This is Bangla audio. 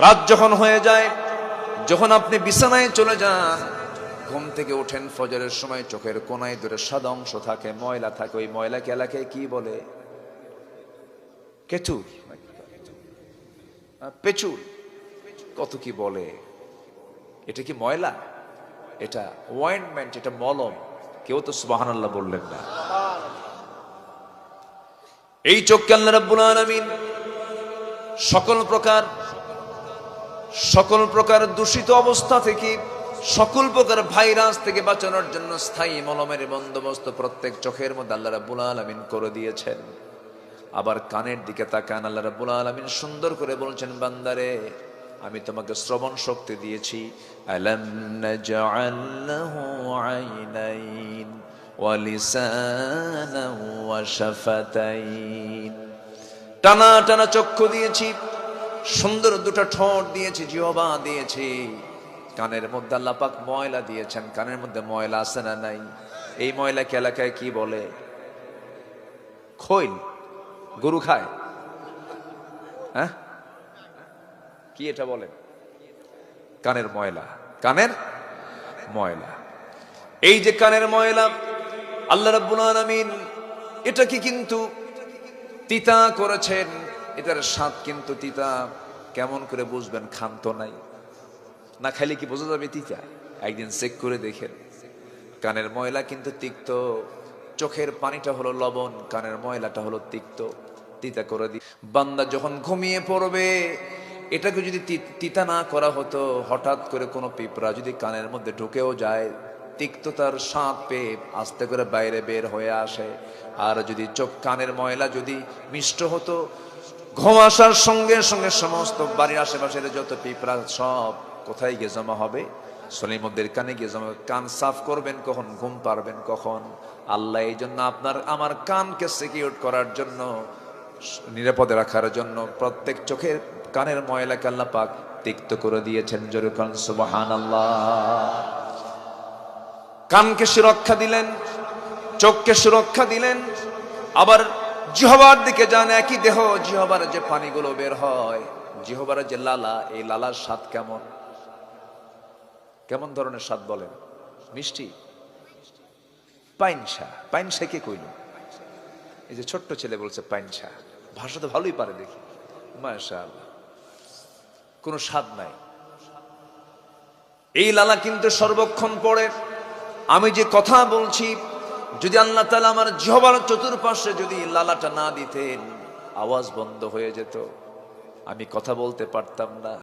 রাত যখন হয়ে যায়, যখন আপনি বিছানায় চলে যান, ঘুম থেকে ওঠেন ফজরের সময়, চোখের কোনায় দূরে সাদা অংশ থাকে, ময়লা থাকে। ওই ময়লাকে এলাকায় কি বলে? কেচুর, পেচুর, কত কি বলে। এটা কি ময়লা? এটা ওয়াইন্টমেন্ট, এটা মলম। কেউ তো সুবহানাল্লাহ বললেন না। এই চোখকে আল্লাহ রাব্বুল আলামিন সকল প্রকার দূষিত অবস্থা থেকে, সকল প্রকার ভাইরাস থেকে বাঁচানোর জন্য স্থায়ী মলমের বন্দোবস্ত প্রত্যেক চোখের মধ্যে আল্লাহ রাব্বুল আলামিন করে দিয়েছেন। আবার কানের দিকে তাকান, আল্লাহ রাব্বুল আলামিন সুন্দর করে বলছেন, বান্দারে আমি তোমাকে শ্রবণ শক্তি দিয়েছি। আলাম নাজআল লাহু আইনাইন ওয়া লিসানান ওয়া শাফাতাইন। টানা টানা চক্ষু দিয়েছি, সুন্দর দুটো ঠোঁট দিয়েছি, জিহ্বা দিয়েছি। কানের মধ্যে আল্লাহ পাক ময়লা দিয়েছেন। কানের মধ্যে ময়লা আছে না নাই? এই ময়লাকে এলাকায় কি বলে? খৈল। গরু খায়? হ্যাঁ, কি এটা বলেন? কানের ময়লা। কানের ময়লা। এই যে কানের ময়লা, আল্লাহ রাব্বুল আলামিন এটাকে কিন্তু তিতা করেছেন। এটার স্বাদ কিন্তু তিতা। কেমন করে বুঝবেন? খান্ত নাই, না খাইলে কি বোঝা যাবে তিতা? একদিন চেক করে দেখেন। কানের ময়লা কিন্তু তিক্ত। চোখের পানিটা হলো লবণ, কানের ময়লাটা হলো তিক্ত। তিতা করে দি। বান্দা যখন ঘুমিয়ে পড়বে, এটাকে যদি তিতা না করা হতো, হঠাৎ করে কোনো পিঁপড়া যদি কানের মধ্যে ঢুকেও যায়, তিক্ততার স্বাদ পেয়ে আস্তে করে বাইরে বের হয়ে আসে। আর যদি কানের ময়লা যদি মিষ্ট হতো, ঘুম আসার সঙ্গে সঙ্গে সমস্ত বাড়ির আশেপাশের যত পিঁপড়া সব কোথায় গিয়ে জমা হবে? সলিমুদ্দের কানে গিয়ে জমা। কান সাফ করবেন কখন? ঘুম পারবেন কখন? আল্লাহ এই জন্য আপনার আমার কানকে সিকিউর করার জন্য, নিরাপদে রাখার জন্য প্রত্যেক চোখের কানের ময়লাকে আল্লাহ পাক তিক্ত করে দিয়েছেন। জোরে কান সুবহানাল্লাহ। কানকে সুরক্ষা দিলেন, চোখকে সুরক্ষা দিলেন। আবার জিহ্বার দিকে যান, একই দেহ, জিহ্বার যে পানিগুলো বের হয়, জিহ্বার যে লালা, এই লালার স্বাদ কেমন? কেমন ধরনের স্বাদ বলেন? মিষ্টি? পাইনসা। পাইনসা কে কইল? এই যে ছোট্ট ছেলে বলছে পাইনসা। ভাষা তো ভালোই পারে দেখি, মাশাআল্লাহ। কোনো স্বাদ নাই। এই লালা কিন্তু সর্বক্ষণ পড়ে। আমি যে কথা বলছি, যদি আল্লাহ তাআলা আমার জিহ্বার চতুর্পাশে যদি লালাটা না দিতেন, আওয়াজ বন্ধ হয়ে যেত, আমি কথা বলতে পারতাম না।